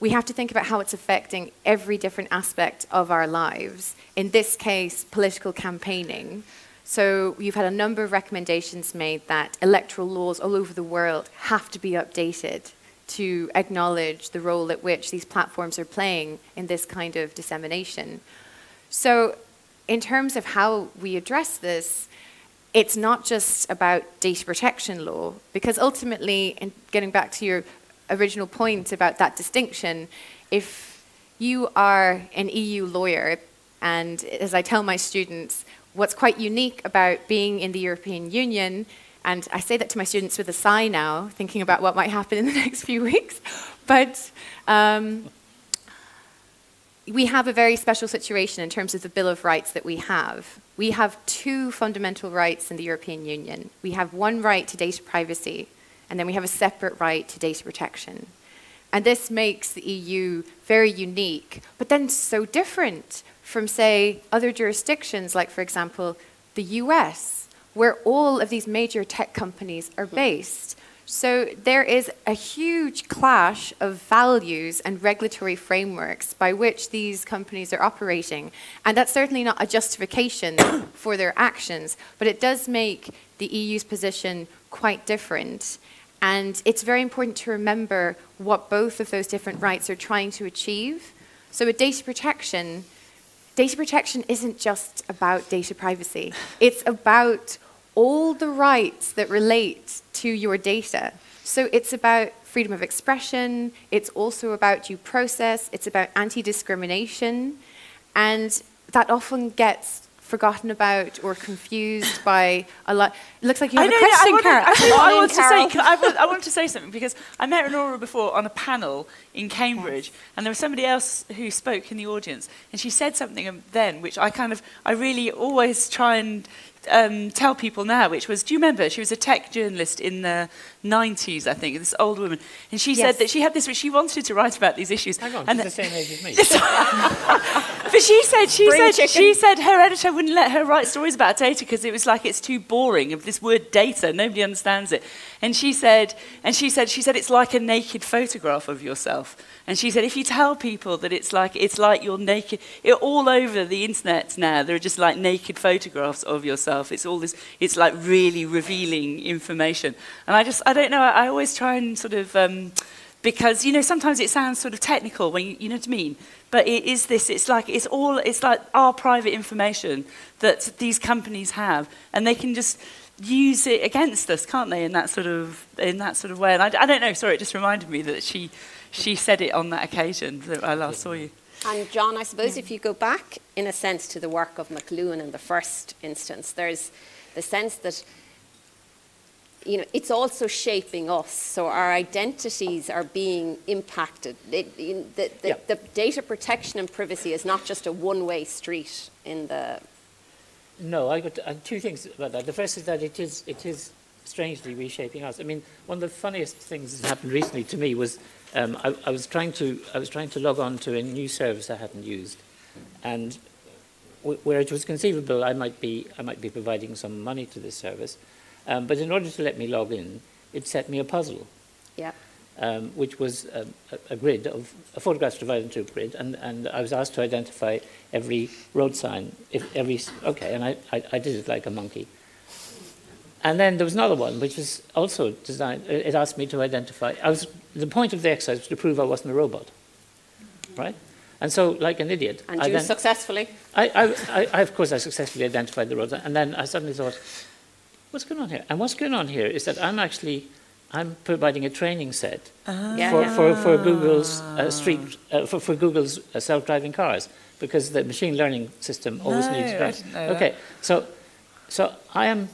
We have to think about how it's affecting every different aspect of our lives. In this case, political campaigning. So you've had a number of recommendations made that electoral laws all over the world have to be updated to acknowledge the role at which these platforms are playing in this kind of dissemination. So in terms of how we address this, it's not just about data protection law, because ultimately, and getting back to your original point about that distinction, if you are an EU lawyer, and as I tell my students, what's quite unique about being in the European Union, and I say that to my students with a sigh now, thinking about what might happen in the next few weeks, but we have a very special situation in terms of the Bill of Rights that we have. We have two fundamental rights in the European Union. We have one right to data privacy, and then we have a separate right to data protection. And this makes the EU very unique, but then so different from, say, other jurisdictions, like, for example, the US, where all of these major tech companies are based. So there is a huge clash of values and regulatory frameworks by which these companies are operating. And that's certainly not a justification for their actions, but it does make the EU's position quite different. And it's very important to remember what both of those different rights are trying to achieve. So with data protection isn't just about data privacy. It's about all the rights that relate to your data. So it's about freedom of expression, it's also about due process, it's about anti-discrimination, and that often gets forgotten about or confused by a lot. It looks like you have a question, Carole. I wanted to say something, because I met Nora before on a panel in Cambridge, yes, and there was somebody else who spoke in the audience, and she said something then which I really always try and tell people now, which was, do you remember, she was a tech journalist in the 90s, I think, this old woman, and she said that she had this, which she wanted to write about these issues. Hang on, she's the same age as me. But she said her editor wouldn't let her write stories about data because it was like, it's too boring, of this word data, nobody understands it. And she said it's like a naked photograph of yourself. And she said, if you tell people that it's like you're naked, all over the internet now, there are just like naked photographs of yourself. It's all this, it's like really revealing information. And I don't know, I always try and sort of, because, you know, sometimes it sounds sort of technical when you know what I mean? But it is this, it's like our private information that these companies have, and they can just use it against us, can't they, in that sort of way. And I don't know, sorry, it just reminded me that she said it on that occasion that I last saw you. And John, I suppose if you go back, in a sense, to the work of McLuhan in the first instance, there's the sense that, you know, it's also shaping us. So our identities are being impacted. The data protection and privacy is not just a one-way street in the... No, I got two things about that. The first is that it is strangely reshaping us. I mean, one of the funniest things that happened recently to me was I was trying to log on to a new service I hadn't used, and where it was conceivable I might be providing some money to this service, but in order to let me log in, it set me a puzzle. Yeah. Which was a grid of photographs divided into a grid, and I was asked to identify every road sign, and I did it like a monkey. And then there was another one, which was also designed, it asked me to identify, the point of the exercise was to prove I wasn't a robot, right? And so, like an idiot. And you successfully? Of course, I successfully identified the road sign, and then I suddenly thought, what's going on here? And what's going on here is that I'm providing a training set for Google's for Google's self-driving cars, because the machine learning system always needs to. Okay, so I am,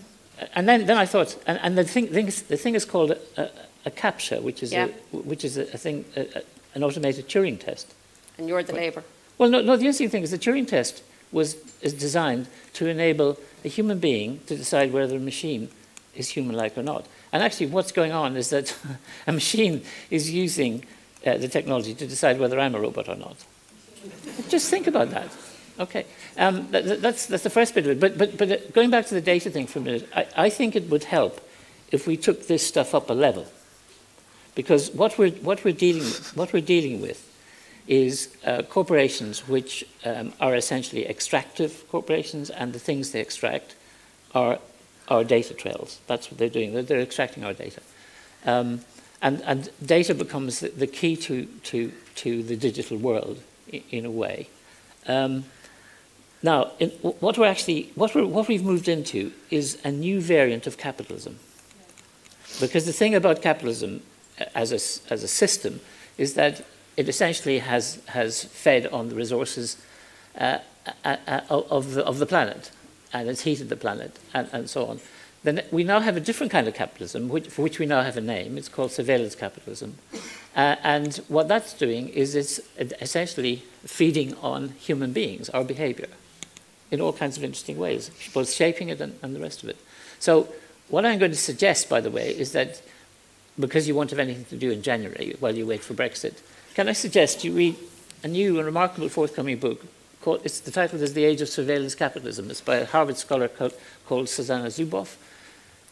and then I thought, and the thing is called a CAPTCHA, which is a thing, an automated Turing test. And you're the labor. Well, no. The interesting thing is the Turing test is designed to enable a human being to decide whether a machine is human-like or not. And actually what's going on is that a machine is using the technology to decide whether I'm a robot or not. Just think about that. Okay, that's the first bit of it. But going back to the data thing for a minute, I think it would help if we took this stuff up a level. Because what we're dealing with is corporations which are essentially extractive corporations, and the things they extract are our data trails. That's what they're doing. They're extracting our data. And data becomes the key to the digital world in a way. Now, what we've moved into is a new variant of capitalism. Because the thing about capitalism as a system is that it essentially has fed on the resources of the planet, and it's heated the planet, and so on. Then we now have a different kind of capitalism, for which we now have a name. It's called surveillance capitalism. And what that's doing is it's essentially feeding on human beings, our behavior, in all kinds of interesting ways, both shaping it and the rest of it. So what I'm going to suggest, by the way, is that because you won't have anything to do in January while you wait for Brexit, can I suggest you read a new and remarkable forthcoming book called, the title is The Age of Surveillance Capitalism. It's by a Harvard scholar called Susanna Zuboff.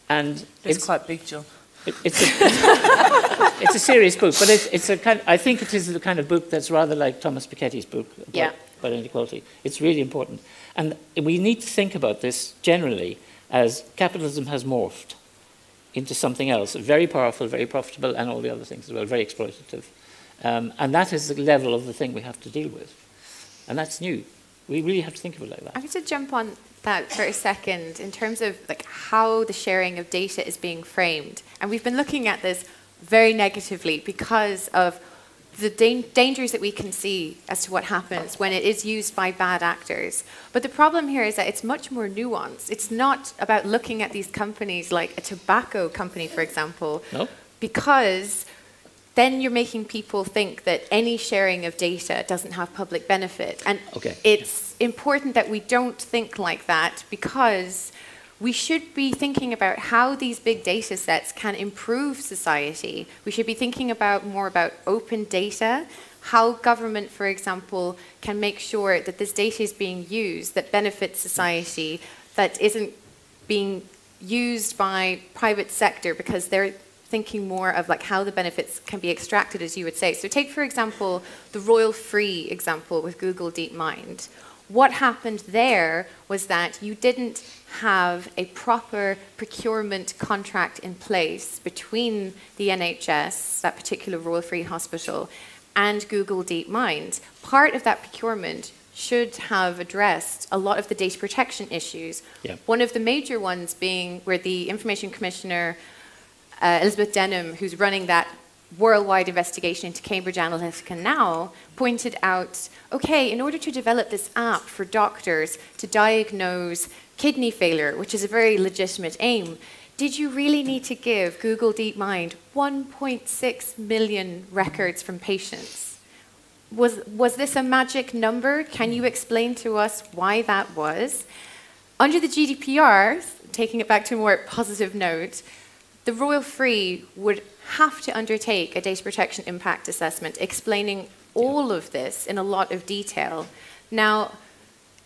And it's quite big, John. It's a serious book, but it's a kind. I think it is the kind of book that's rather like Thomas Piketty's book about inequality. It's really important, and we need to think about this generally as capitalism has morphed into something else, very powerful, very profitable, and all the other things as well, very exploitative. And that is the level of the thing we have to deal with, and that's new. We really have to think of it like that. I'm going to jump on that for a second in terms of like how the sharing of data is being framed. And we've been looking at this very negatively because of the dangers that we can see as to what happens when it is used by bad actors. But the problem here is that it's much more nuanced. It's not about looking at these companies like a tobacco company, for example, because then you're making people think that any sharing of data doesn't have public benefit. And it's important that we don't think like that, because we should be thinking about how these big data sets can improve society. We should be thinking more about open data, how government, for example, can make sure that this data is being used that benefits society, that isn't being used by private sector because they're thinking more of like how the benefits can be extracted, as you would say. So take, for example, the royal free example with Google DeepMind. What happened there was that you didn't have a proper procurement contract in place between the NHS, that particular royal free hospital, and Google DeepMind. Part of that procurement should have addressed a lot of the data protection issues. One of the major ones being where the Information Commissioner Elizabeth Denham, who's running that worldwide investigation into Cambridge Analytica now, pointed out, okay, in order to develop this app for doctors to diagnose kidney failure, which is a very legitimate aim, did you really need to give Google DeepMind 1.6 million records from patients? Was this a magic number? Can you explain to us why that was? Under the GDPR, taking it back to a more positive note, the Royal Free would have to undertake a data protection impact assessment explaining all of this in a lot of detail. Now,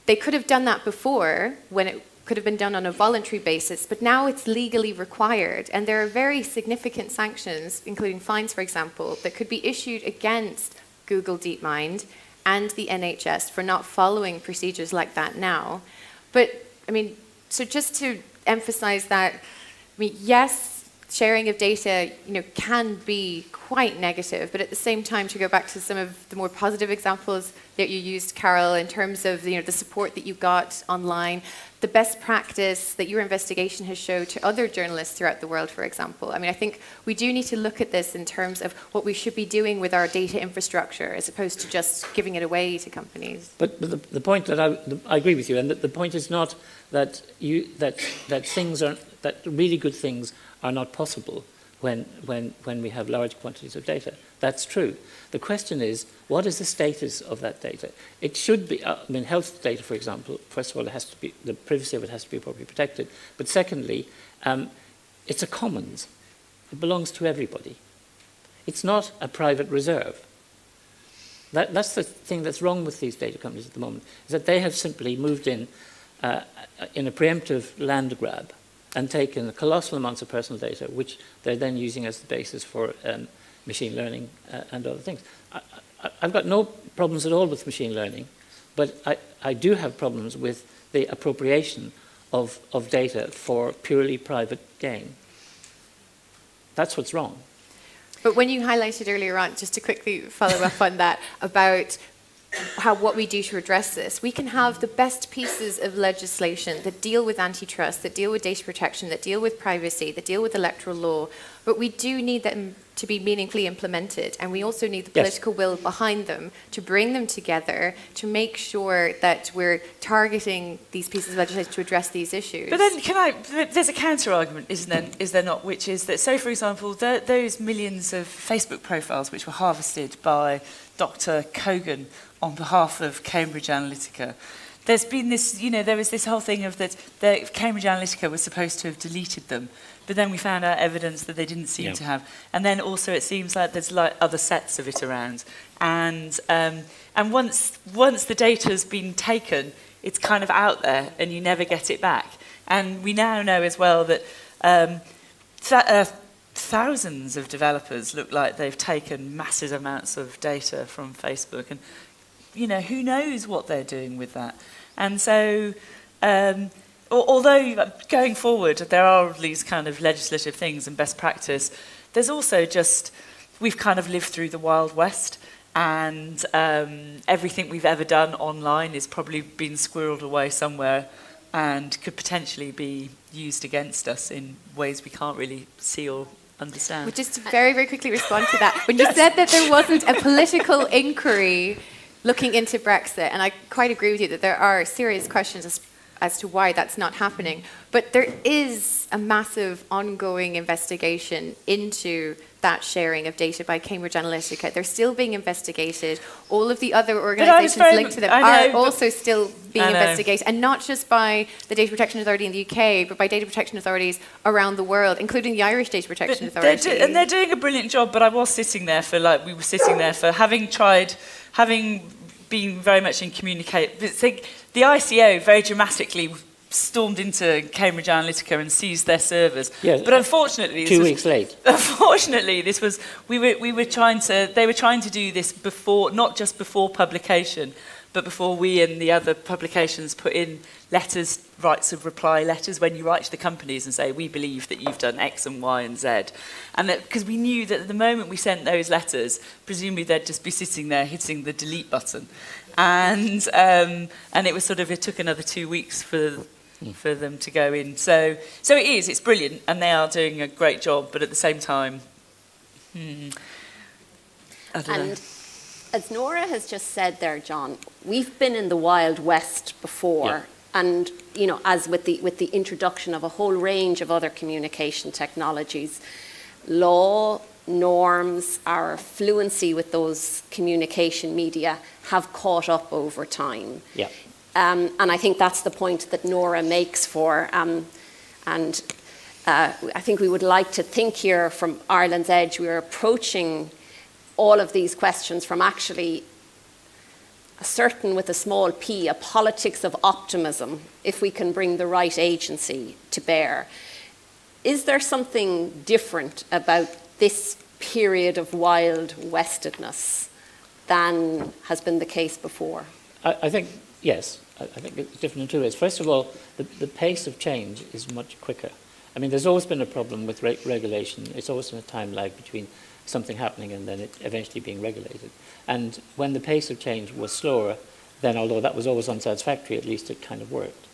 they could have done that before when it could have been done on a voluntary basis, but now it's legally required, and there are very significant sanctions, including fines, for example, that could be issued against Google DeepMind and the NHS for not following procedures like that now. But, I mean, so just to emphasize that, I mean, yes, sharing of data, can be quite negative, but at the same time, to go back to some of the more positive examples that you used, Carole, in terms of the support that you got online, the best practice that your investigation has showed to other journalists throughout the world, for example. I mean, I think we do need to look at this in terms of what we should be doing with our data infrastructure, as opposed to just giving it away to companies. But the point that I agree with you, and the point is not that that really good things are not possible when we have large quantities of data. That's true. The question is, what is the status of that data? It should be, I mean, health data, for example, first of all, it has to be, the privacy of it has to be properly protected. But secondly, it's a commons. It belongs to everybody. It's not a private reserve. That's the thing that's wrong with these data companies at the moment, is that they have simply moved in a preemptive land grab and taken colossal amounts of personal data, which they're then using as the basis for machine learning and other things. I've got no problems at all with machine learning, but I do have problems with the appropriation of data for purely private gain. That's what's wrong. But when you highlighted earlier on, just to quickly follow up on that, about what we do to address this, we can have the best pieces of legislation that deal with antitrust, that deal with data protection, that deal with privacy, that deal with electoral law, but we do need them to be meaningfully implemented, and we also need the political will behind them to bring them together to make sure that we're targeting these pieces of legislation to address these issues. But then there's a counter argument, is there not, which is that, so for example, those millions of Facebook profiles which were harvested by Dr. Kogan on behalf of Cambridge Analytica, there's been this, there was this whole thing of that Cambridge Analytica was supposed to have deleted them, but then we found out evidence that they didn't seem to have. And then also it seems like there's like other sets of it around. And once the data's been taken, it's kind of out there and you never get it back. And we now know as well that thousands of developers look like they've taken massive amounts of data from Facebook. And who knows what they're doing with that. And so, although going forward there are these kind of legislative things and best practice, there's also just, we've kind of lived through the Wild West, and everything we've ever done online is probably been squirreled away somewhere and could potentially be used against us in ways we can't really see or understand. Well, just to very, very quickly respond to that, when you said that there wasn't a political inquiry looking into Brexit, and I quite agree with you that there are serious questions as to why that's not happening, but there is a massive ongoing investigation into that sharing of data by Cambridge Analytica. They're still being investigated. All of the other organisations linked to them are also still being investigated, and not just by the Data Protection Authority in the UK, but by data protection authorities around the world, including the Irish Data Protection Authority. And they're doing a brilliant job, but I was sitting there for, we were sitting there for having been very much in communicate. The ICO very dramatically stormed into Cambridge Analytica and seized their servers. Yes, but unfortunately, 2 weeks late. Unfortunately, they were trying to do this before, not just before publication, but before we and the other publications put in letters, rights of reply letters, when you write to the companies and say, we believe that you've done X and Y and Z. And because we knew that at the moment we sent those letters, presumably they'd just be sitting there hitting the delete button. And it was it took another 2 weeks for them to go in. So it's brilliant, and they are doing a great job, but at the same time, I don't know. As Nora has just said there, John, we've been in the Wild West before, and as with the introduction of a whole range of other communication technologies, law, norms, our fluency with those communication media have caught up over time. Yeah. And I think that's the point that Nora makes I think we would like to think here from Ireland's Edge, we're approaching all of these questions from actually a certain, with a small p, a politics of optimism, if we can bring the right agency to bear. Is there something different about this period of Wild Westedness than has been the case before? I think, yes. I think it's different in two ways. First of all, the pace of change is much quicker. I mean, there's always been a problem with regulation. It's always been a time lag between something happening and then it eventually being regulated. And when the pace of change was slower, then although that was always unsatisfactory, at least it kind of worked.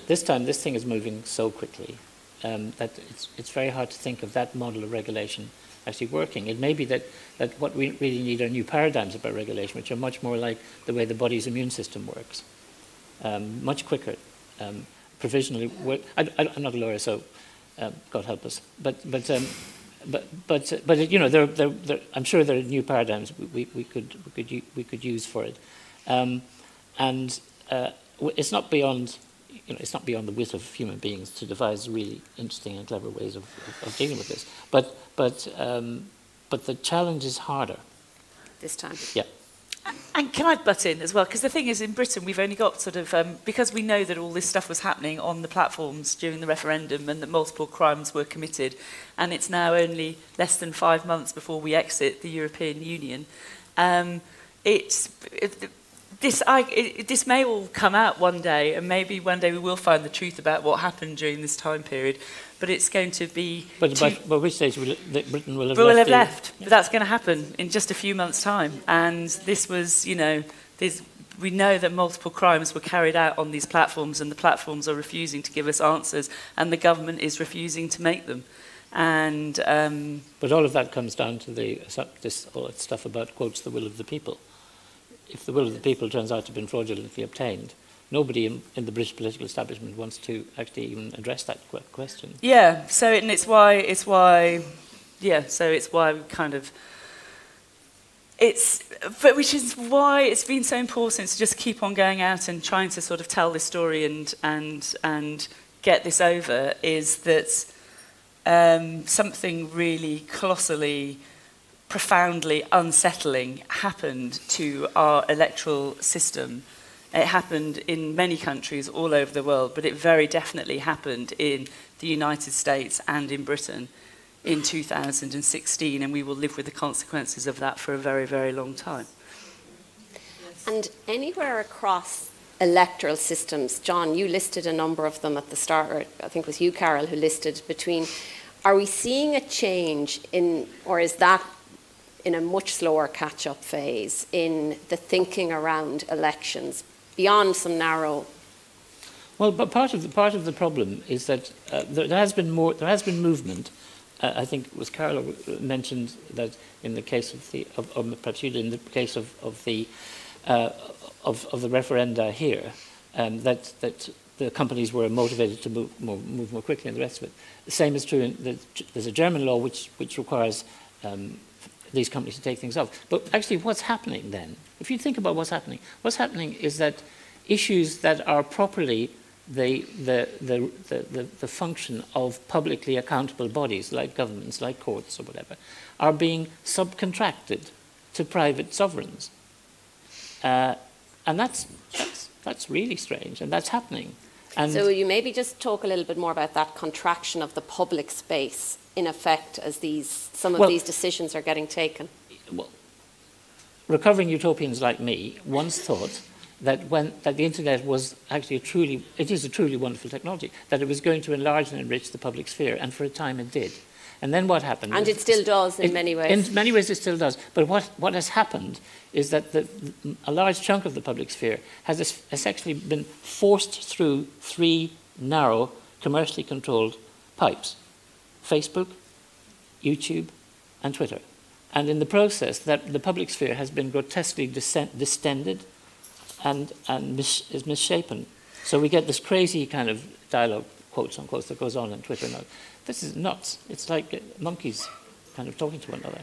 This time, this thing is moving so quickly that it's very hard to think of that model of regulation actually working. It may be that what we really need are new paradigms about regulation, which are much more like the way the body's immune system works. Much quicker, provisionally work. I'm not a lawyer, so God help us. But I'm sure there are new paradigms we could use for it, and it's not beyond the wit of human beings to devise really interesting and clever ways of dealing with this. But the challenge is harder this time. Yeah. And can I butt in as well? Because the thing is, in Britain, we've only got because we know that all this stuff was happening on the platforms during the referendum and that multiple crimes were committed, and it's now only less than 5 months before we exit the European Union. this may all come out one day, and maybe one day we will find the truth about what happened during this time period. But it's going to be... But by which stage will Britain will have left? Will have left. But that's going to happen in just a few months' time. And this was, we know that multiple crimes were carried out on these platforms, and the platforms are refusing to give us answers, and the government is refusing to make them. And but all of that comes down to all that stuff about, quotes, the will of the people. If the will of the people turns out to have been fraudulently obtained, nobody in the British political establishment wants to actually even address that question. Yeah, so it's why we kind of, which is why it's been so important to just keep on going out and trying to sort of tell this story and get this over, is that something really colossally, profoundly unsettling happened to our electoral system. It happened in many countries all over the world, but it very definitely happened in the United States and in Britain in 2016, and we will live with the consequences of that for a very, very long time. And anywhere across electoral systems, John, you listed a number of them at the start, or I think it was you, Carole, who listed between. Are we seeing a change in, or is that in a much slower catch-up phase in the thinking around elections beyond some narrow? Well, but part of the problem is that there has been movement. I think it was Carole mentioned that in the case of or perhaps you did, in the case of the referenda here, that the companies were motivated to move more quickly, and the rest of it. The same is true there's a German law which requires these companies to take things off. But actually what's happening then, if you think about what's happening is that issues that are properly the function of publicly accountable bodies like governments, like courts or whatever, are being subcontracted to private sovereigns. And that's really strange, and that's happening. And so will you maybe just talk a little bit more about that contraction of the public space in effect as some of these decisions are getting taken? Well, recovering utopians like me once thought that the internet was actually it is a truly wonderful technology, that it was going to enlarge and enrich the public sphere, and for a time it did. And then what happened? And it still does in many ways. In many ways it still does. But what has happened is that a large chunk of the public sphere has actually been forced through three narrow, commercially controlled pipes: Facebook, YouTube, and Twitter. And in the process, the public sphere has been grotesquely distended and is misshapen. So we get this crazy kind of dialogue, quotes unquote, that goes on Twitter now. This is nuts. It's like monkeys kind of talking to one another.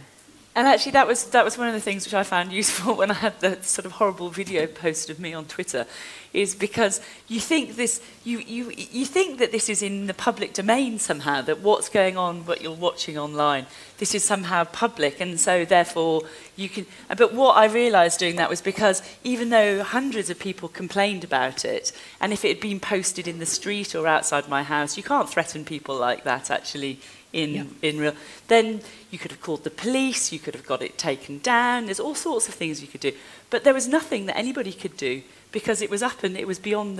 And actually, that was one of the things which I found useful when I had the sort of horrible video posted of me on Twitter, is because you think you think that this is in the public domain somehow, that what's going on, what you're watching online, this is somehow public, and so therefore you can. But what I realised doing that was because even though hundreds of people complained about it, and if it had been posted in the street or outside my house, you can't threaten people like that actually. In real, then you could have called the police, you could have got it taken down, there's all sorts of things you could do. But there was nothing that anybody could do because it was up and it was beyond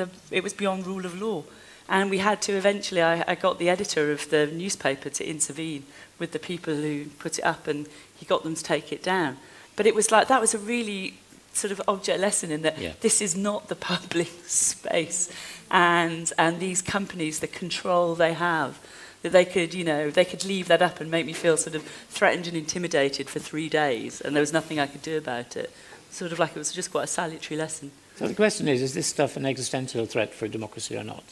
rule of law. And we had to eventually, I got the editor of the newspaper to intervene with the people who put it up, and he got them to take it down. But it was like, that was a really sort of object lesson in that this is not the public space. And these companies, the control they have, that they could leave that up and make me feel sort of threatened and intimidated for 3 days, and there was nothing I could do about it. Sort of like it was just quite a salutary lesson. So the question is this stuff an existential threat for democracy or not?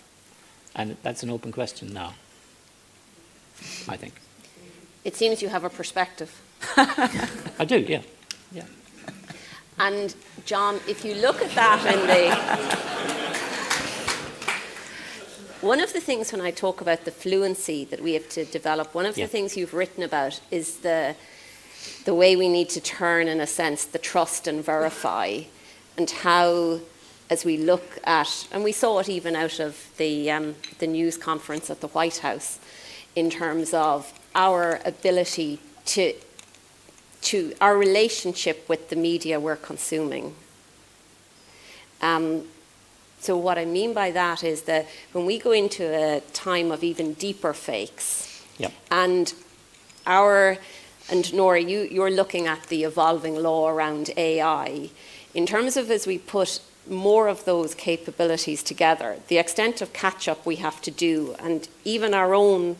And that's an open question now, I think. It seems you have a perspective. I do, yeah. And John, if you look at that in the... One of the things when I talk about the fluency that we have to develop, one of the things you've written about is the way we need to turn, in a sense, the trust and verify, and how, as we look at, and we saw it even out of the news conference at the White House, in terms of our ability to our relationship with the media we're consuming. So what I mean by that is that when we go into a time of even deeper fakes, and Nora, you're looking at the evolving law around AI, in terms of as we put more of those capabilities together, the extent of catch-up we have to do, and even our own,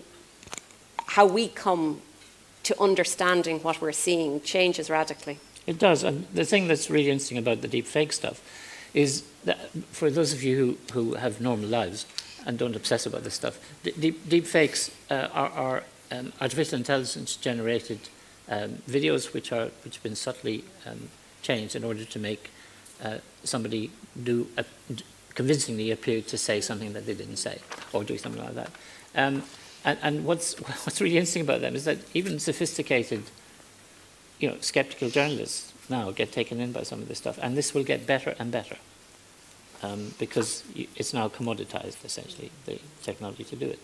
how we come to understanding what we're seeing changes radically. It does, and the thing that's really interesting about the deep fake stuff is that for those of you who have normal lives and don't obsess about this stuff, deep fakes are artificial intelligence generated videos which have been subtly changed in order to make somebody convincingly appear to say something that they didn't say, or do something like that. And what's really interesting about them is that even sophisticated, skeptical journalists now get taken in by some of this stuff, and this will get better and better because it's now commoditized, essentially, the technology to do it.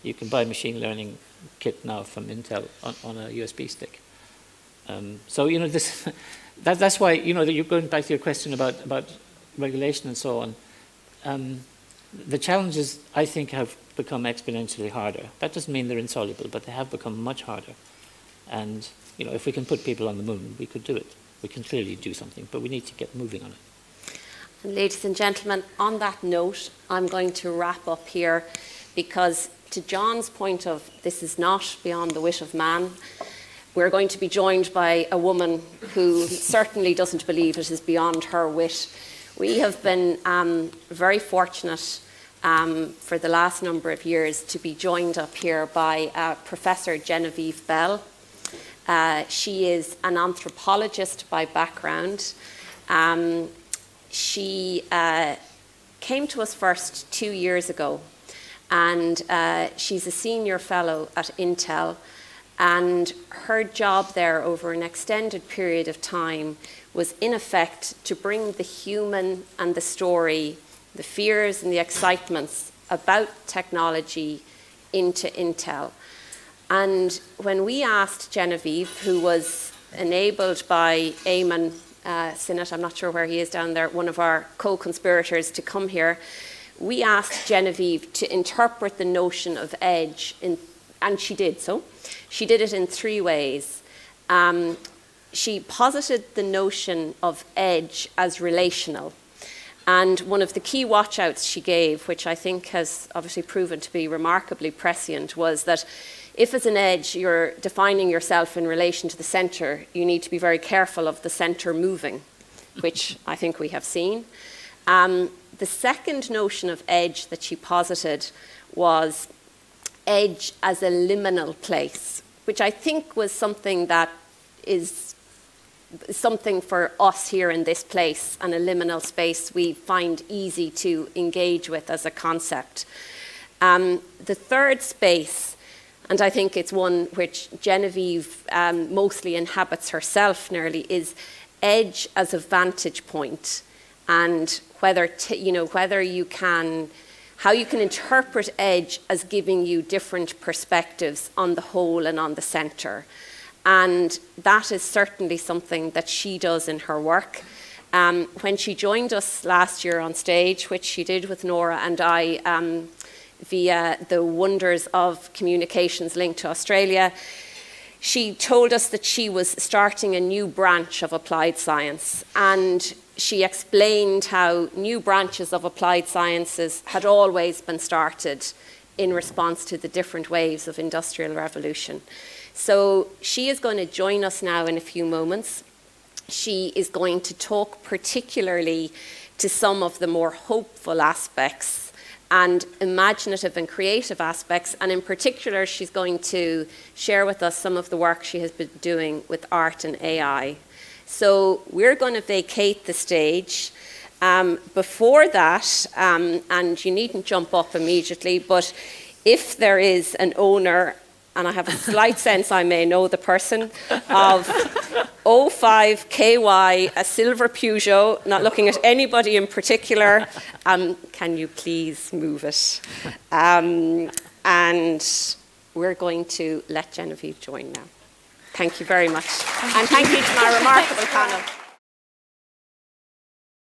You can buy a machine learning kit now from Intel on a USB stick. So that's why you're going back to your question about regulation and so on. The challenges, I think, have become exponentially harder. That doesn't mean they're insoluble, but they have become much harder. And if we can put people on the moon, we could do it. We can clearly do something, but we need to get moving on it. And ladies and gentlemen, on that note, I'm going to wrap up here, because to John's point of this is not beyond the wit of man, we're going to be joined by a woman who certainly doesn't believe it is beyond her wit. We have been very fortunate for the last number of years to be joined up here by Professor Genevieve Bell. She is an anthropologist by background. She came to us first 2 years ago, and she's a senior fellow at Intel, and her job there over an extended period of time was in effect to bring the human and the story, the fears and the excitements about technology into Intel. And when we asked Genevieve, who was enabled by Eamon Sinnott, I'm not sure where he is down there, one of our co-conspirators, to come here, we asked Genevieve to interpret the notion of edge, and she did so. She did it in 3 ways. She posited the notion of edge as relational. And one of the key watch-outs she gave, which I think has obviously proven to be remarkably prescient, was that if as an edge you're defining yourself in relation to the centre, you need to be very careful of the centre moving, which I think we have seen. The second notion of edge that she posited was edge as a liminal place, which I think was something that is something for us here in this place, and a liminal space we find easy to engage with as a concept. The third space, and I think it's one which Genevieve mostly inhabits herself nearly, is edge as a vantage point, and whether you can, how you can interpret edge as giving you different perspectives on the whole and on the centre. And that is certainly something that she does in her work. When she joined us last year on stage, which she did with Nora and I via the wonders of communications linked to Australia, she told us that she was starting a new branch of applied science, and she explained how new branches of applied sciences had always been started in response to the different waves of industrial revolution. So she is going to join us now in a few moments. She is going to talk particularly to some of the more hopeful aspects and imaginative and creative aspects, and in particular she's going to share with us some of the work she has been doing with art and AI. So we're going to vacate the stage. Before that, and you needn't jump up immediately, but if there is an owner, and I have a slight sense I may know the person, of 05KY, a silver Peugeot, not looking at anybody in particular, can you please move it? And we're going to let Genevieve join now. Thank you very much. And thank you to my remarkable panel.